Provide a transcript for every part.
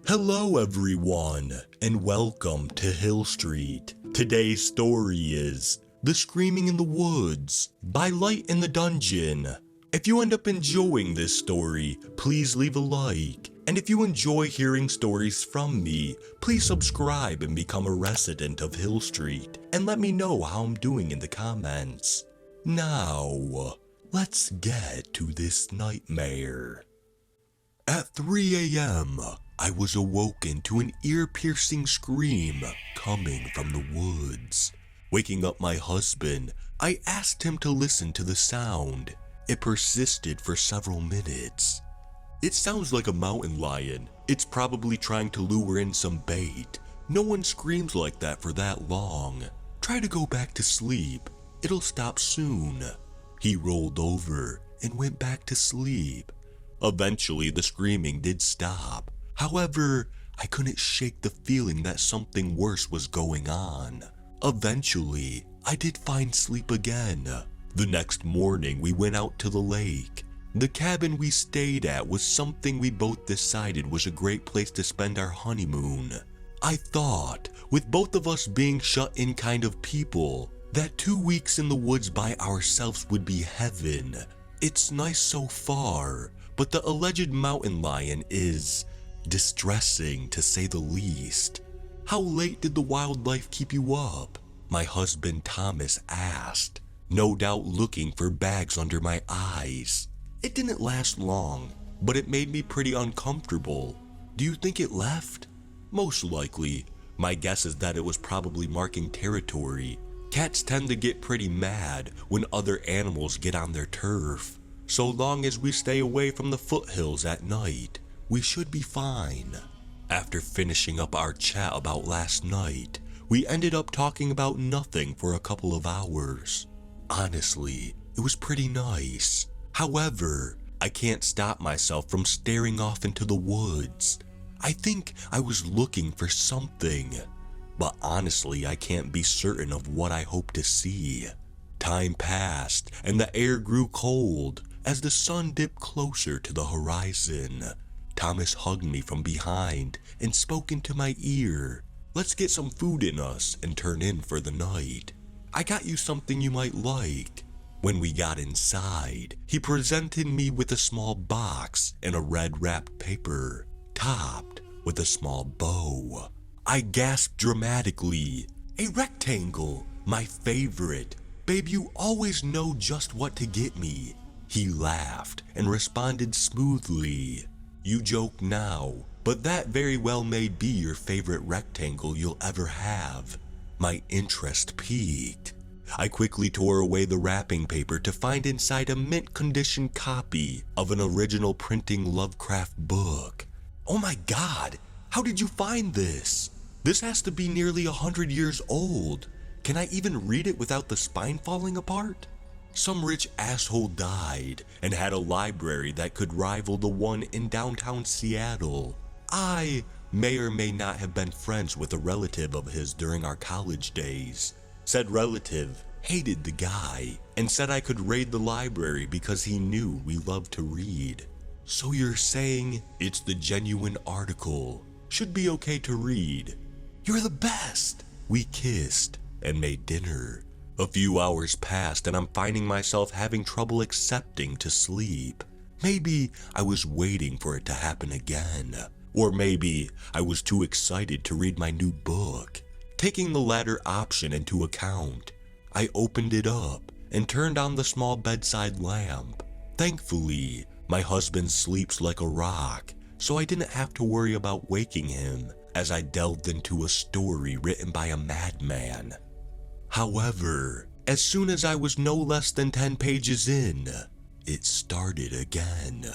Hello everyone, and welcome to Hill Street. Today's story is The Screaming in the Woods by Light in the Dungeon. If you end up enjoying this story, please leave a like. And if you enjoy hearing stories from me, please subscribe and become a resident of Hill Street, and let me know how I'm doing in the comments. Now, let's get to this nightmare. At 3 a.m., I was awoken to an ear-piercing scream coming from the woods. Waking up my husband, I asked him to listen to the sound. It persisted for several minutes. It sounds like a mountain lion. It's probably trying to lure in some bait. No one screams like that for that long. Try to go back to sleep. It'll stop soon. He rolled over and went back to sleep. Eventually, the screaming did stop. However, I couldn't shake the feeling that something worse was going on. Eventually, I did find sleep again. The next morning, we went out to the lake. The cabin we stayed at was something we both decided was a great place to spend our honeymoon. I thought, with both of us being shut-in kind of people, that 2 weeks in the woods by ourselves would be heaven. It's nice so far, but the alleged mountain lion is distressing, to say the least. How late did the wildlife keep you up? My husband Thomas asked, no doubt looking for bags under my eyes. It didn't last long, but it made me pretty uncomfortable. Do you think it left? Most likely. My guess is that it was probably marking territory. Cats tend to get pretty mad when other animals get on their turf. So long as we stay away from the foothills at night, we should be fine. After finishing up our chat about last night, we ended up talking about nothing for a couple of hours. Honestly, it was pretty nice. However, I can't stop myself from staring off into the woods. I think I was looking for something, but honestly, I can't be certain of what I hope to see. Time passed, and the air grew cold as the sun dipped closer to the horizon. Thomas hugged me from behind and spoke into my ear. Let's get some food in us and turn in for the night. I got you something you might like. When we got inside, he presented me with a small box and a red wrapped paper, topped with a small bow. I gasped dramatically. A rectangle, my favorite. Babe, you always know just what to get me. He laughed and responded smoothly. You joke now, but that very well may be your favorite rectangle you'll ever have. My interest piqued. I quickly tore away the wrapping paper to find inside a mint-condition copy of an original printing Lovecraft book. Oh my God, how did you find this? This has to be nearly 100 years old. Can I even read it without the spine falling apart? Some rich asshole died and had a library that could rival the one in downtown Seattle. I may or may not have been friends with a relative of his during our college days. Said relative hated the guy and said I could raid the library because he knew we loved to read. So you're saying it's the genuine article. Should be okay to read. You're the best. We kissed and made dinner. A few hours passed and I'm finding myself having trouble accepting to sleep. Maybe I was waiting for it to happen again. Or maybe I was too excited to read my new book. Taking the latter option into account, I opened it up and turned on the small bedside lamp. Thankfully, my husband sleeps like a rock, so I didn't have to worry about waking him as I delved into a story written by a madman. However, as soon as I was no less than 10 pages in, it started again.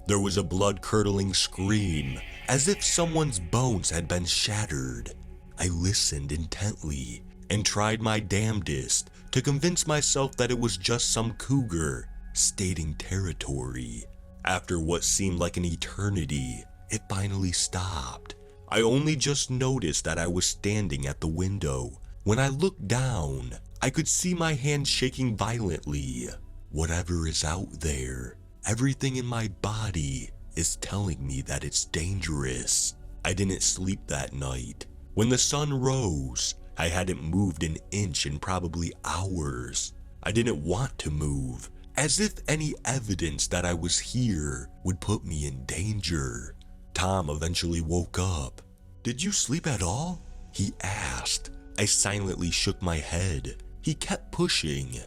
There was a blood-curdling scream, as if someone's bones had been shattered. I listened intently and tried my damnedest to convince myself that it was just some cougar stating territory. After what seemed like an eternity, it finally stopped. I only just noticed that I was standing at the window. When I looked down, I could see my hand shaking violently. Whatever is out there, everything in my body is telling me that it's dangerous. I didn't sleep that night. When the sun rose, I hadn't moved an inch in probably hours. I didn't want to move, as if any evidence that I was here would put me in danger. Tom eventually woke up. "Did you sleep at all?" he asked. I silently shook my head. He kept pushing.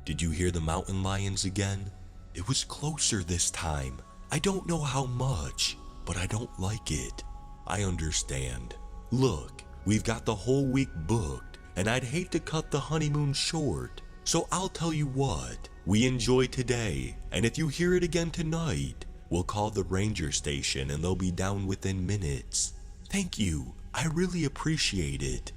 "Did you hear the mountain lions again?" "It was closer this time. I don't know how much, but I don't like it." "I understand. Look, we've got the whole week booked, and I'd hate to cut the honeymoon short. So I'll tell you what, we enjoy today, and if you hear it again tonight, we'll call the ranger station and they'll be down within minutes." "Thank you, I really appreciate it."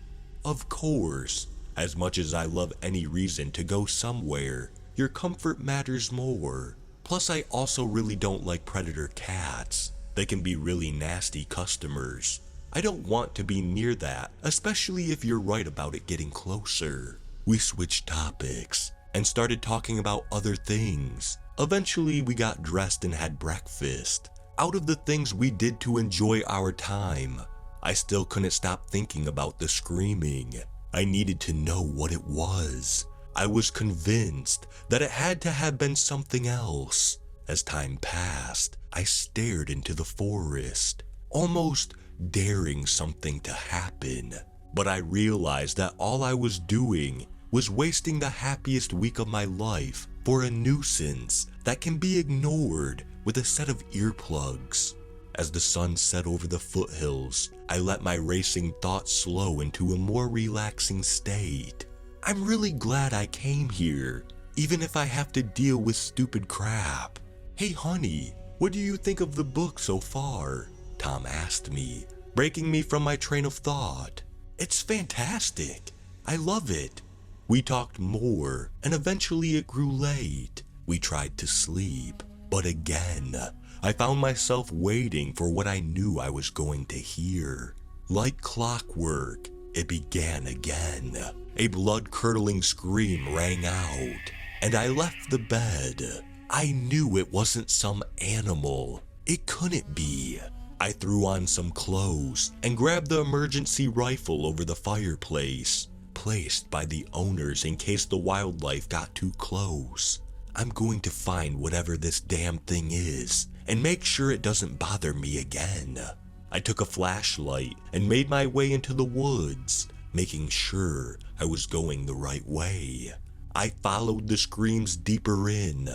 "Of course. As much as I love any reason to go somewhere, your comfort matters more. Plus I also really don't like predator cats. They can be really nasty customers. I don't want to be near that, especially if you're right about it getting closer." We switched topics and started talking about other things. Eventually we got dressed and had breakfast. Out of the things we did to enjoy our time, I still couldn't stop thinking about the screaming. I needed to know what it was. I was convinced that it had to have been something else. As time passed, I stared into the forest, almost daring something to happen. But I realized that all I was doing was wasting the happiest week of my life for a nuisance that can be ignored with a set of earplugs. As the sun set over the foothills, I let my racing thoughts slow into a more relaxing state. I'm really glad I came here, even if I have to deal with stupid crap. "Hey honey, what do you think of the book so far?" Tom asked me, breaking me from my train of thought. "It's fantastic. I love it." We talked more, and eventually it grew late. We tried to sleep, but again, I found myself waiting for what I knew I was going to hear. Like clockwork, it began again. A blood-curdling scream rang out, and I left the bed. I knew it wasn't some animal. It couldn't be. I threw on some clothes and grabbed the emergency rifle over the fireplace, placed by the owners in case the wildlife got too close. I'm going to find whatever this damn thing is and make sure it doesn't bother me again. I took a flashlight and made my way into the woods, making sure I was going the right way. I followed the screams deeper in.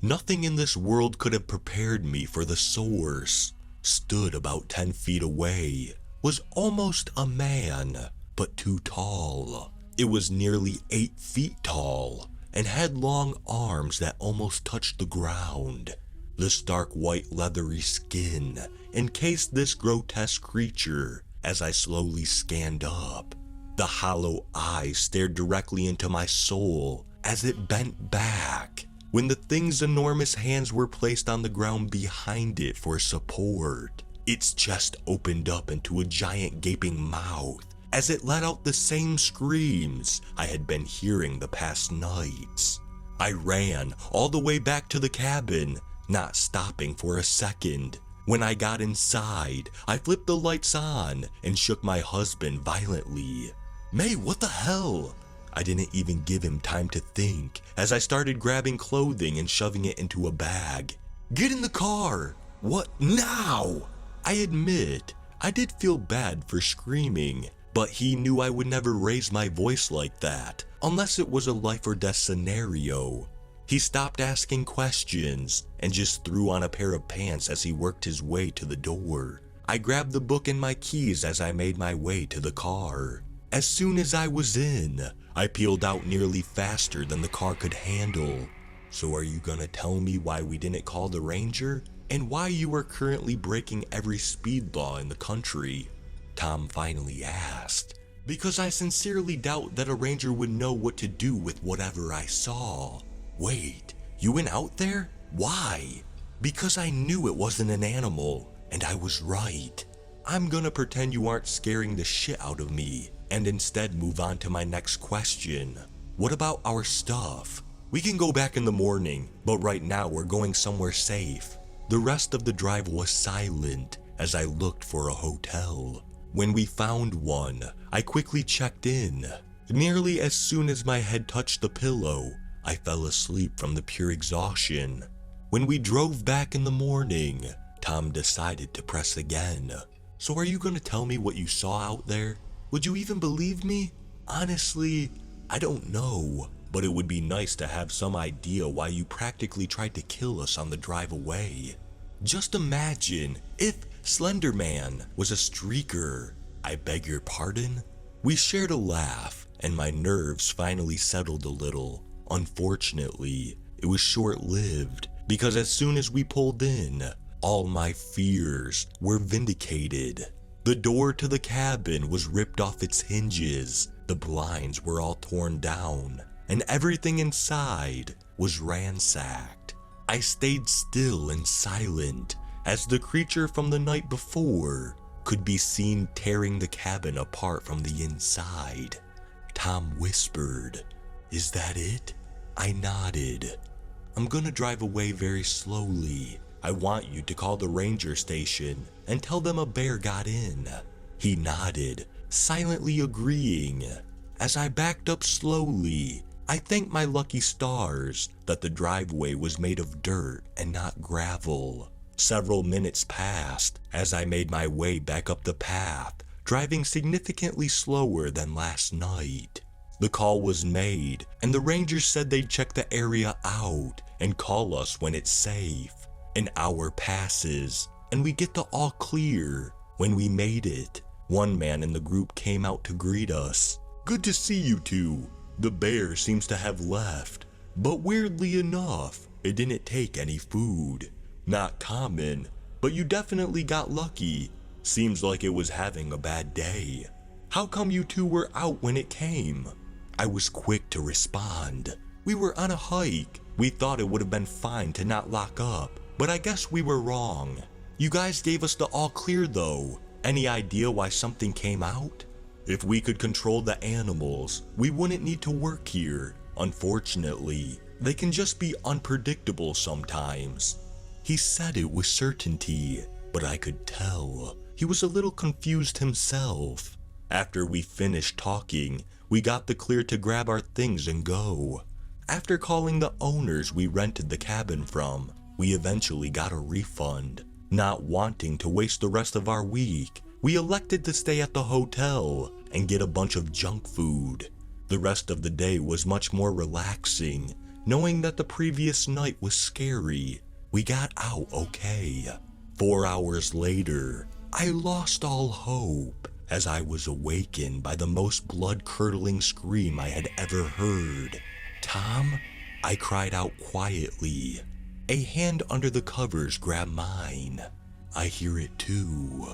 Nothing in this world could have prepared me for the source. Stood about 10 feet away was almost a man, but too tall. It was nearly 8 feet tall and had long arms that almost touched the ground. The stark white leathery skin encased this grotesque creature as I slowly scanned up. The hollow eyes stared directly into my soul as it bent back. When the thing's enormous hands were placed on the ground behind it for support, its chest opened up into a giant gaping mouth as it let out the same screams I had been hearing the past nights. I ran all the way back to the cabin, not stopping for a second. When I got inside, I flipped the lights on and shook my husband violently. "May, what the hell?" I didn't even give him time to think as I started grabbing clothing and shoving it into a bag. "Get in the car!" "What now?" I admit, I did feel bad for screaming, but he knew I would never raise my voice like that unless it was a life or death scenario. He stopped asking questions and just threw on a pair of pants as he worked his way to the door. I grabbed the book and my keys as I made my way to the car. As soon as I was in, I peeled out nearly faster than the car could handle. "So are you gonna tell me why we didn't call the ranger? And why you are currently breaking every speed law in the country?" Tom finally asked. "Because I sincerely doubt that a ranger would know what to do with whatever I saw." "Wait, you went out there? Why?" "Because I knew it wasn't an animal, and I was right." I'm gonna pretend you aren't scaring the shit out of me, and instead move on to my next question. What about our stuff? We can go back in the morning, but right now we're going somewhere safe. The rest of the drive was silent as I looked for a hotel. When we found one, I quickly checked in. Nearly as soon as my head touched the pillow, I fell asleep from the pure exhaustion. When we drove back in the morning, Tom decided to press again. "So are you gonna tell me what you saw out there? Would you even believe me? Honestly, I don't know, but it would be nice to have some idea why you practically tried to kill us on the drive away. Just imagine if Slender Man was a streaker. I beg your pardon?" We shared a laugh, and my nerves finally settled a little. Unfortunately, it was short-lived, because as soon as we pulled in, all my fears were vindicated. The door to the cabin was ripped off its hinges, the blinds were all torn down, and everything inside was ransacked. I stayed still and silent, as the creature from the night before could be seen tearing the cabin apart from the inside. Tom whispered, "Is that it?" I nodded. "I'm gonna drive away very slowly. I want you to call the ranger station and tell them a bear got in." He nodded, silently agreeing. As I backed up slowly, I thanked my lucky stars that the driveway was made of dirt and not gravel. Several minutes passed as I made my way back up the path, driving significantly slower than last night. The call was made, and the rangers said they'd check the area out and call us when it's safe. An hour passes, and we get the all clear. When we made it, one man in the group came out to greet us. "Good to see you two. The bear seems to have left, but weirdly enough, it didn't take any food. Not common, but you definitely got lucky. Seems like it was having a bad day. How come you two were out when it came?" I was quick to respond. "We were on a hike. We thought it would have been fine to not lock up, but I guess we were wrong. You guys gave us the all clear though. Any idea why something came out? If we could control the animals, we wouldn't need to work here. Unfortunately, they can just be unpredictable sometimes." He said it with certainty, but I could tell he was a little confused himself. After we finished talking, we got the clear to grab our things and go. After calling the owners we rented the cabin from, we eventually got a refund. Not wanting to waste the rest of our week, we elected to stay at the hotel and get a bunch of junk food. The rest of the day was much more relaxing, knowing that the previous night was scary. We got out okay. 4 hours later, I lost all hope as I was awakened by the most blood-curdling scream I had ever heard. "Tom?" I cried out quietly. A hand under the covers grabbed mine. "I hear it too."